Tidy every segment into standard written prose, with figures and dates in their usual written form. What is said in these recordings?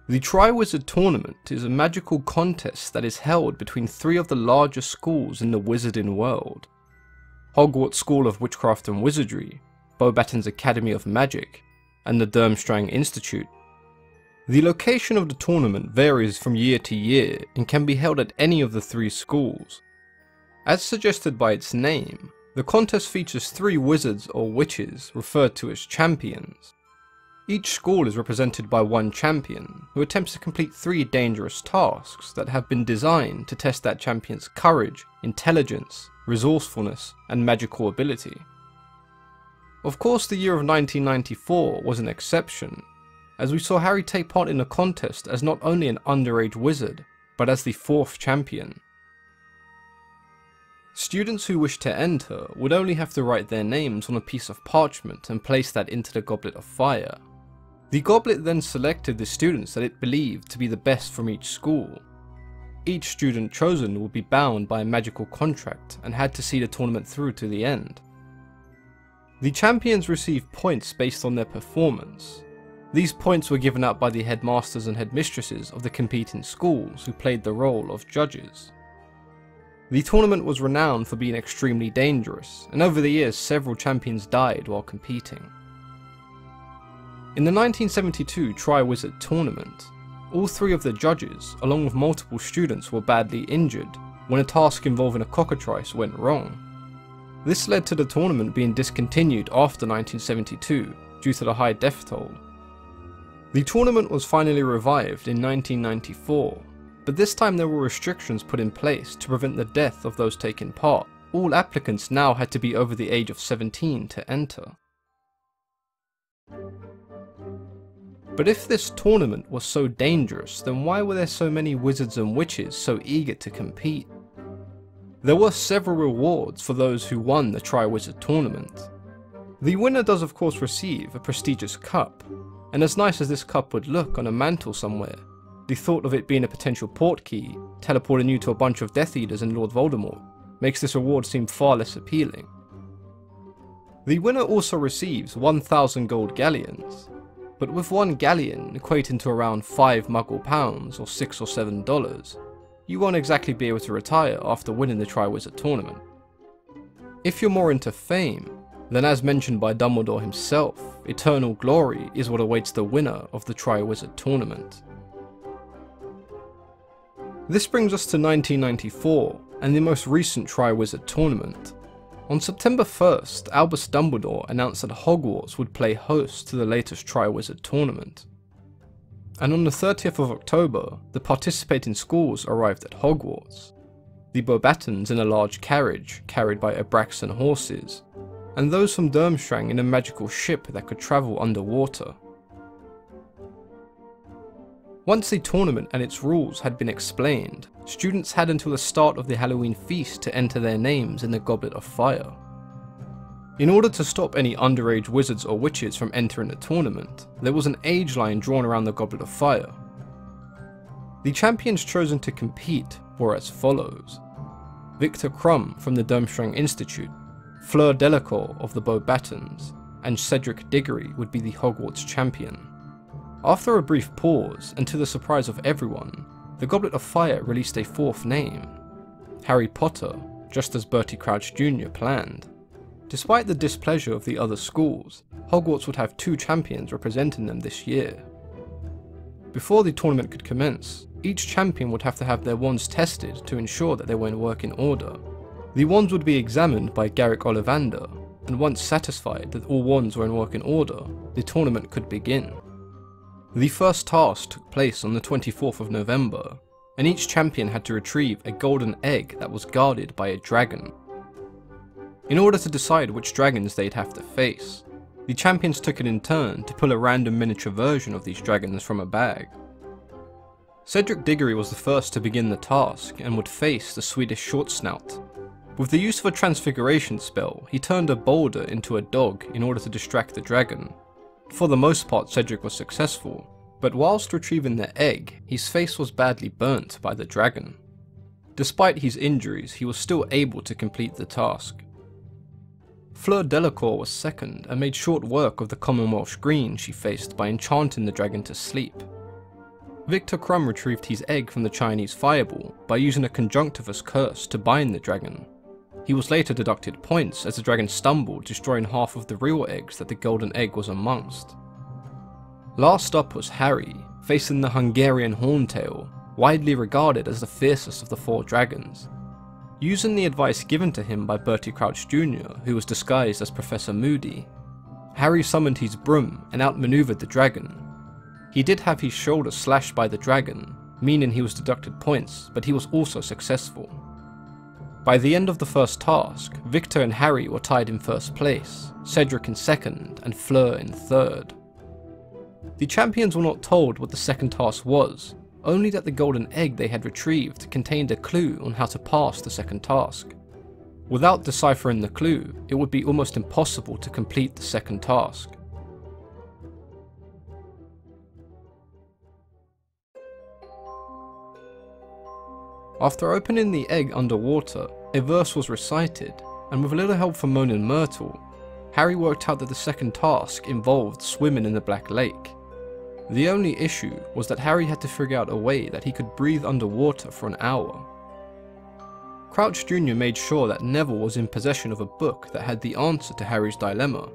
The Triwizard Tournament is a magical contest that is held between three of the largest schools in the wizarding world: Hogwarts School of Witchcraft and Wizardry, Beauxbaton's Academy of Magic, and the Durmstrang Institute. The location of the tournament varies from year to year and can be held at any of the three schools. As suggested by its name, the contest features three wizards or witches referred to as champions. Each school is represented by one champion, who attempts to complete three dangerous tasks that have been designed to test that champion's courage, intelligence, resourcefulness, and magical ability. Of course, the year of 1994 was an exception, as we saw Harry take part in the contest as not only an underage wizard, but as the fourth champion. Students who wished to enter would only have to write their names on a piece of parchment and place that into the Goblet of Fire. The goblet then selected the students that it believed to be the best from each school. Each student chosen would be bound by a magical contract and had to see the tournament through to the end. The champions received points based on their performance. These points were given out by the headmasters and headmistresses of the competing schools, who played the role of judges. The tournament was renowned for being extremely dangerous, and over the years several champions died while competing. In the 1972 Triwizard Tournament, all three of the judges, along with multiple students, were badly injured when a task involving a cockatrice went wrong. This led to the tournament being discontinued after 1972 due to the high death toll. The tournament was finally revived in 1994, but this time there were restrictions put in place to prevent the death of those taking part. All applicants now had to be over the age of 17 to enter. But if this tournament was so dangerous, then why were there so many wizards and witches so eager to compete? There were several rewards for those who won the Triwizard Tournament. The winner does of course receive a prestigious cup, and as nice as this cup would look on a mantle somewhere, the thought of it being a potential portkey, teleporting you to a bunch of Death Eaters and Lord Voldemort, makes this award seem far less appealing. The winner also receives 1,000 gold galleons, but with one galleon equating to around 5 Muggle pounds or $6 or $7, you won't exactly be able to retire after winning the Triwizard Tournament. If you're more into fame, then as mentioned by Dumbledore himself, eternal glory is what awaits the winner of the Triwizard Tournament. This brings us to 1994 and the most recent Triwizard Tournament. On September 1st, Albus Dumbledore announced that Hogwarts would play host to the latest Triwizard Tournament. And on the 30th of October, the participating schools arrived at Hogwarts. The Beauxbatons in a large carriage carried by Abraxan horses, and those from Durmstrang in a magical ship that could travel underwater. Once the tournament and its rules had been explained, students had until the start of the Halloween feast to enter their names in the Goblet of Fire. In order to stop any underage wizards or witches from entering the tournament, there was an age line drawn around the Goblet of Fire. The champions chosen to compete were as follows: Victor Crumb from the Durmstrang Institute, Fleur Delacour of the Beauxbatons, and Cedric Diggory would be the Hogwarts champion. After a brief pause, and to the surprise of everyone, the Goblet of Fire released a fourth name: Harry Potter, just as Bertie Crouch Jr. planned. Despite the displeasure of the other schools, Hogwarts would have 2 champions representing them this year. Before the tournament could commence, each champion would have to have their wands tested to ensure that they were in working order. The wands would be examined by Garrick Ollivander, and once satisfied that all wands were in working order, the tournament could begin. The first task took place on the 24th of November, and each champion had to retrieve a golden egg that was guarded by a dragon. In order to decide which dragons they'd have to face, the champions took it in turn to pull a random miniature version of these dragons from a bag. Cedric Diggory was the first to begin the task and would face the Swedish Short Snout. With the use of a transfiguration spell, he turned a boulder into a dog in order to distract the dragon. For the most part, Cedric was successful, but whilst retrieving the egg, his face was badly burnt by the dragon. Despite his injuries, he was still able to complete the task. Fleur Delacour was second and made short work of the Commonwealth green she faced by enchanting the dragon to sleep. Victor Crumb retrieved his egg from the Chinese fireball by using a conjunctivus curse to bind the dragon. He was later deducted points as the dragon stumbled, destroying half of the real eggs that the golden egg was amongst. Last up was Harry, facing the Hungarian Horntail, widely regarded as the fiercest of the 4 dragons. Using the advice given to him by Bertie Crouch Jr., who was disguised as Professor Moody, Harry summoned his broom and outmaneuvered the dragon. He did have his shoulder slashed by the dragon, meaning he was deducted points, but he was also successful. By the end of the first task, Victor and Harry were tied in first place, Cedric in second, and Fleur in third. The champions were not told what the second task was, only that the golden egg they had retrieved contained a clue on how to pass the second task. Without deciphering the clue, it would be almost impossible to complete the second task. After opening the egg underwater, a verse was recited, and with a little help from Moaning Myrtle, Harry worked out that the second task involved swimming in the Black Lake. The only issue was that Harry had to figure out a way that he could breathe underwater for an hour. Crouch Jr. made sure that Neville was in possession of a book that had the answer to Harry's dilemma,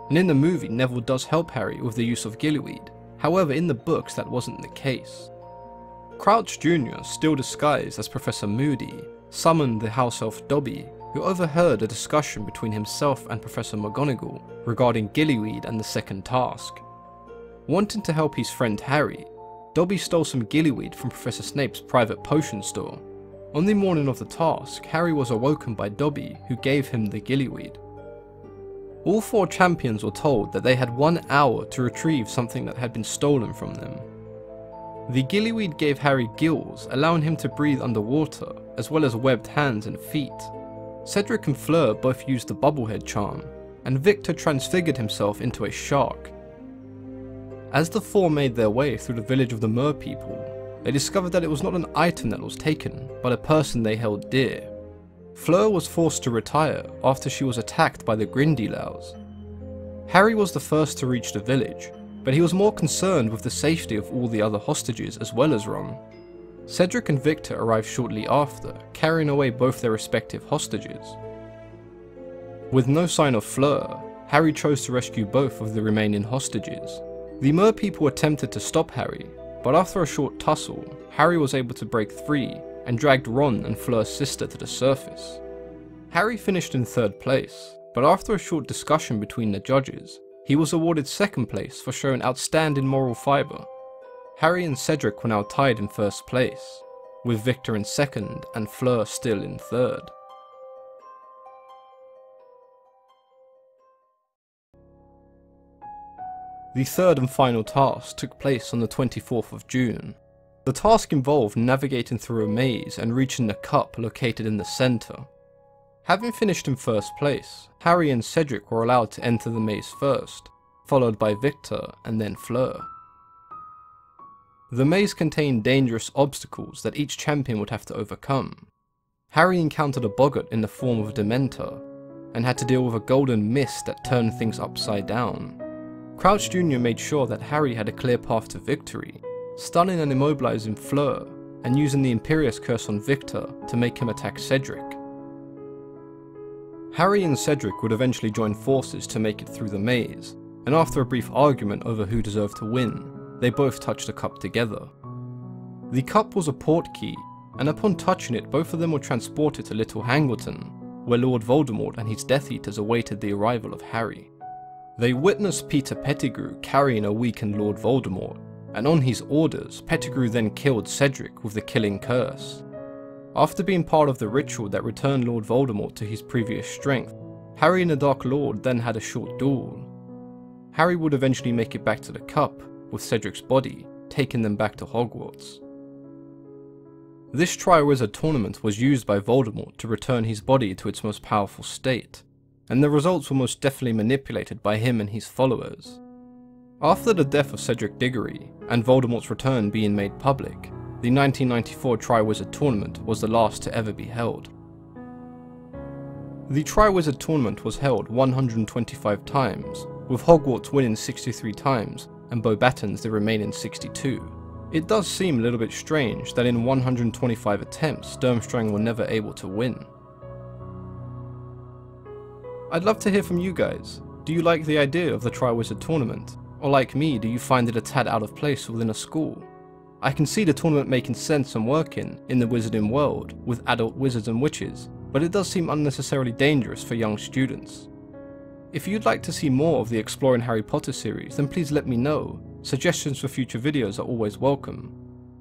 and in the movie Neville does help Harry with the use of gillyweed, however in the books that wasn't the case. Crouch Jr., still disguised as Professor Moody, summoned the house elf Dobby, who overheard a discussion between himself and Professor McGonagall regarding gillyweed and the second task. Wanting to help his friend Harry, Dobby stole some gillyweed from Professor Snape's private potion store. On the morning of the task, Harry was awoken by Dobby, who gave him the gillyweed. All 4 champions were told that they had 1 hour to retrieve something that had been stolen from them. The gillyweed gave Harry gills, allowing him to breathe underwater, as well as webbed hands and feet. Cedric and Fleur both used the bubblehead charm, and Victor transfigured himself into a shark. As the 4 made their way through the village of the Mer people, they discovered that it was not an item that was taken, but a person they held dear. Fleur was forced to retire after she was attacked by the Grindylows. Harry was the first to reach the village, but he was more concerned with the safety of all the other hostages as well as Ron. Cedric and Victor arrived shortly after, carrying away both their respective hostages. With no sign of Fleur, Harry chose to rescue both of the remaining hostages. The Mer people attempted to stop Harry, but after a short tussle, Harry was able to break free and dragged Ron and Fleur's sister to the surface. Harry finished in 3rd place, but after a short discussion between the judges, he was awarded 2nd place for showing outstanding moral fibre. Harry and Cedric were now tied in 1st place, with Victor in 2nd and Fleur still in 3rd. The 3rd and final task took place on the 24th of June. The task involved navigating through a maze and reaching the cup located in the centre. Having finished in 1st place, Harry and Cedric were allowed to enter the maze first, followed by Victor and then Fleur. The maze contained dangerous obstacles that each champion would have to overcome. Harry encountered a boggart in the form of a Dementor, and had to deal with a golden mist that turned things upside down. Crouch Jr. made sure that Harry had a clear path to victory, stunning and immobilizing Fleur, and using the Imperious Curse on Victor to make him attack Cedric. Harry and Cedric would eventually join forces to make it through the maze, and after a brief argument over who deserved to win, they both touched the cup together. The cup was a portkey, and upon touching it both of them were transported to Little Hangleton, where Lord Voldemort and his Death Eaters awaited the arrival of Harry. They witnessed Peter Pettigrew carrying a weakened Lord Voldemort, and on his orders, Pettigrew then killed Cedric with the killing curse. After being part of the ritual that returned Lord Voldemort to his previous strength, Harry and the Dark Lord then had a short duel. Harry would eventually make it back to the cup, with Cedric's body, taking them back to Hogwarts. This Triwizard Tournament was used by Voldemort to return his body to its most powerful state, and the results were most definitely manipulated by him and his followers. After the death of Cedric Diggory, and Voldemort's return being made public, the 1994 Triwizard Tournament was the last to ever be held. The Triwizard Tournament was held 125 times, with Hogwarts winning 63 times and Beauxbatons the remaining 62. It does seem a little bit strange that in 125 attempts, Durmstrang were never able to win. I'd love to hear from you guys. Do you like the idea of the Triwizard Tournament? Or like me, do you find it a tad out of place within a school? I can see the tournament making sense and working in the wizarding world with adult wizards and witches, but it does seem unnecessarily dangerous for young students. If you'd like to see more of the Exploring Harry Potter series, then please let me know. Suggestions for future videos are always welcome.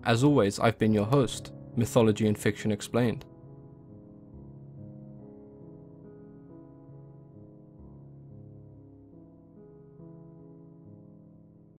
As always, I've been your host, Mythology and Fiction Explained.